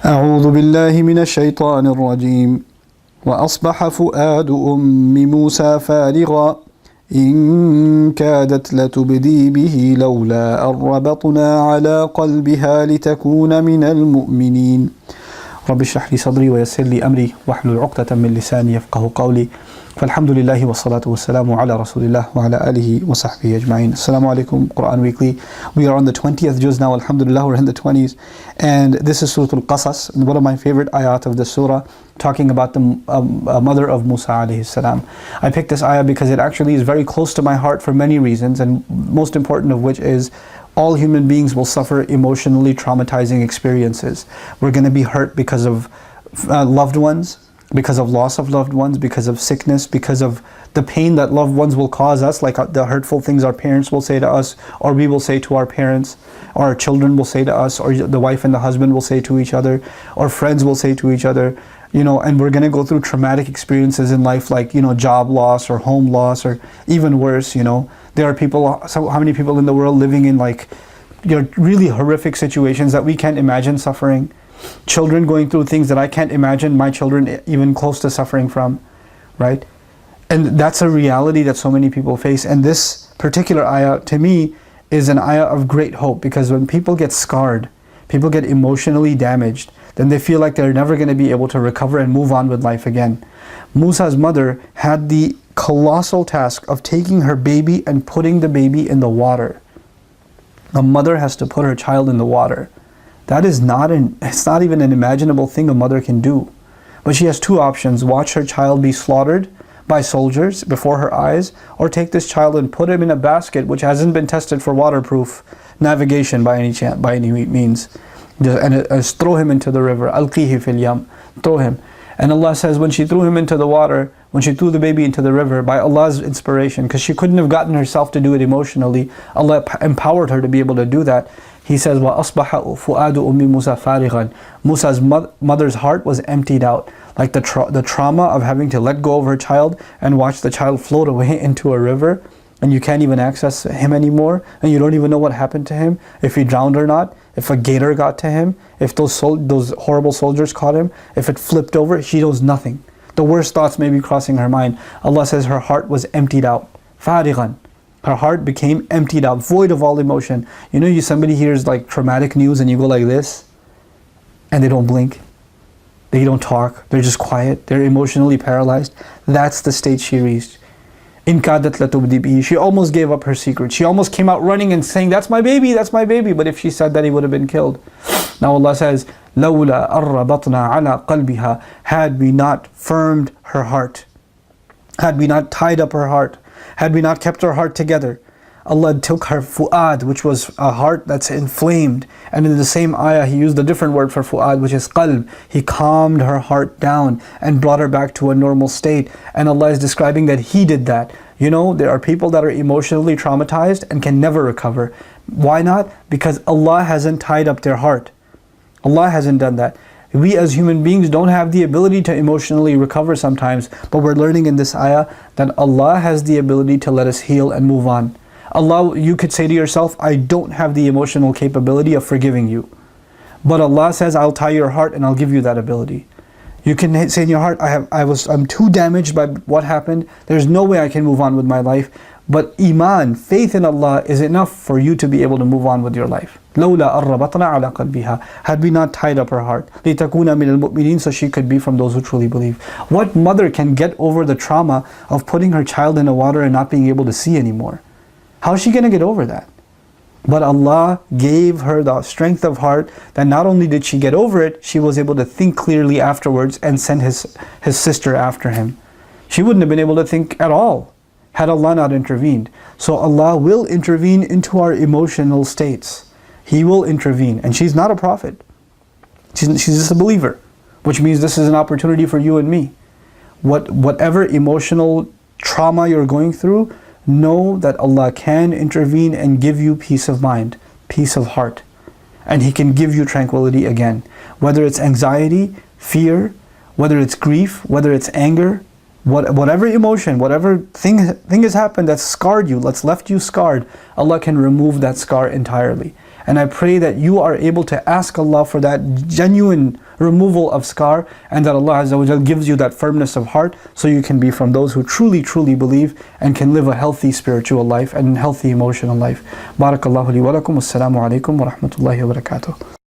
أعوذ بالله من الشيطان الرجيم وأصبح فؤاد أم موسى فارغا إن كادت لتبدي به لولا أن ربطنا على قلبها لتكون من المؤمنين رب اشرح لي صدري ويسر لي أمري واحلل عقدة من لساني يفقه قولي فالحمد لله والصلاة والسلام على رسول الله وعلى آله وصحبه أجمعين. Assalamu alaikum, Quran Weekly. We are on the 20th juz now, alhamdulillah, we're in the 20s. And this is Surah Al-Qasas, one of my favorite ayat of the surah, talking about the mother of Musa alayhi salam. I picked this ayah because it actually is very close to my heart for many reasons, and most important of which is all human beings will suffer emotionally traumatizing experiences. We're going to be hurt because of loved ones, because of loss of loved ones, because of sickness, because of the pain that loved ones will cause us, like the hurtful things our parents will say to us, or we will say to our parents, or our children will say to us, or the wife and the husband will say to each other, or friends will say to each other, and we're going to go through traumatic experiences in life, like, job loss or home loss, or even worse, there are people, so how many people in the world living in really horrific situations that we can't imagine suffering. Children going through things that I can't imagine my children even close to suffering from, right? And that's a reality that so many people face. And this particular ayah, to me, is an ayah of great hope, because when people get scarred, people get emotionally damaged, then they feel like they're never going to be able to recover and move on with life again. Musa's mother had the colossal task of taking her baby and putting the baby in the water. A mother has to put her child in the water. That is it's not even an imaginable thing a mother can do. But she has two options: watch her child be slaughtered by soldiers before her eyes, or take this child and put him in a basket which hasn't been tested for waterproof navigation by any means, and throw him into the river. Alqihi fil yam, throw him. And Allah says, when she threw him into the water, when she threw the baby into the river, by Allah's inspiration, because she couldn't have gotten herself to do it emotionally, Allah empowered her to be able to do that. He says, وَأَصْبَحَ فُؤَادُ أُمِّ مُوسَى فَارِغًا. Musa's mother's heart was emptied out. Like the trauma of having to let go of her child and watch the child float away into a river, and you can't even access him anymore, and you don't even know what happened to him, if he drowned or not, if a gator got to him, if those horrible soldiers caught him, if it flipped over, she knows nothing. The worst thoughts may be crossing her mind. Allah says her heart was emptied out. فَارِغًا. Her heart became emptied out, void of all emotion. Somebody hears traumatic news and you go like this, and they don't blink, they don't talk, they're just quiet, they're emotionally paralyzed. That's the state she reached. In kadat latubdi bihi. She almost gave up her secret. She almost came out running and saying, that's my baby, that's my baby. But if she said that, he would have been killed. Now Allah says, لَوْلَا أَرَّبَطْنَا عَلَىٰ قَلْبِهَا. Had we not firmed her heart, had we not tied up her heart, had we not kept her heart together, Allah took her fu'ad, which was a heart that's inflamed. And in the same ayah, He used a different word for fu'ad, which is qalb. He calmed her heart down and brought her back to a normal state. And Allah is describing that He did that. There are people that are emotionally traumatized and can never recover. Why not? Because Allah hasn't tied up their heart. Allah hasn't done that. We as human beings don't have the ability to emotionally recover sometimes, but we're learning in this ayah that Allah has the ability to let us heal and move on. Allah, you could say to yourself, I don't have the emotional capability of forgiving you. But Allah says, I'll tie your heart and I'll give you that ability. You can say in your heart, I'm too damaged by what happened. There's no way I can move on with my life. But iman, faith in Allah, is enough for you to be able to move on with your life. لَوْلَا أَرَّبَطْنَا عَلَىٰ قَلْبِهَا. Had we not tied up her heart, لِتَكُونَ مِنَ الْمُؤْمِنِينَ, so she could be from those who truly believe. What mother can get over the trauma of putting her child in the water and not being able to see anymore? How is she going to get over that? But Allah gave her the strength of heart that not only did she get over it, she was able to think clearly afterwards and send his sister after him. She wouldn't have been able to think at all had Allah not intervened. So Allah will intervene into our emotional states. He will intervene. And she's not a prophet. She's just a believer, which means this is an opportunity for you and me. Whatever emotional trauma you're going through, know that Allah can intervene and give you peace of mind, peace of heart. And He can give you tranquility again. Whether it's anxiety, fear, whether it's grief, whether it's anger, whatever emotion, whatever thing has happened that's scarred you, that's left you scarred, Allah can remove that scar entirely. And I pray that you are able to ask Allah for that genuine removal of scar, and that Allah Azza wa Jal gives you that firmness of heart, so you can be from those who truly, truly believe and can live a healthy spiritual life and healthy emotional life. Barakallahu li wa lakum. Assalamu alaikum wa rahmatullahi wa barakatuh.